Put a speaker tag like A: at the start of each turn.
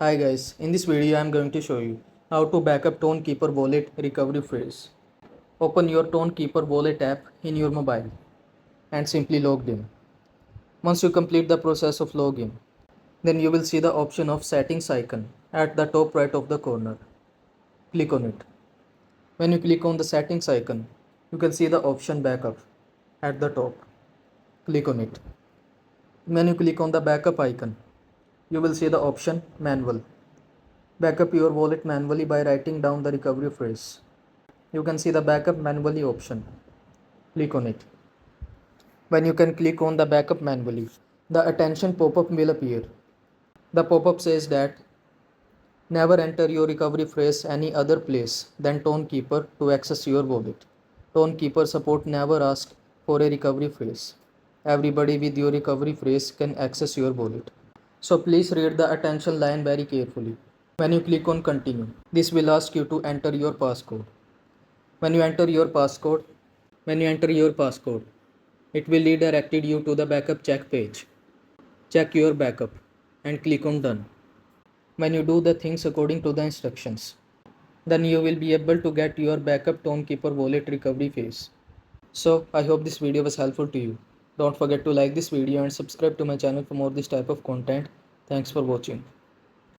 A: Hi guys, in this video I am going to show you how to backup Tonkeeper wallet recovery phrase. Open your Tonkeeper wallet app in your mobile and simply log in. Once you complete the process of login, then you will see the option of settings icon at the top right of the corner. Click on it. When you click on the settings icon, you can see the option backup at the top. Click on it. When you click on the backup icon, you will see the option manual. Backup your wallet manually by writing down the recovery phrase. You can see the backup manually option. Click on it. When you can click on the backup manually, the attention pop-up will appear. The pop-up says that never enter your recovery phrase any other place than Tonkeeper to access your wallet. Tonkeeper support never asks for a recovery phrase. Everybody with your recovery phrase can access your wallet. So please read the attention line very carefully. When you click on continue, this will ask you to enter your passcode. When you enter your passcode, it will redirect you to the backup check page. Check your backup and click on done. When you do the things according to the instructions, then you will be able to get your backup Tonkeeper wallet recovery phase. So I hope this video was helpful to you. Don't forget to like this video and subscribe to my channel for more this type of content. Thanks for watching.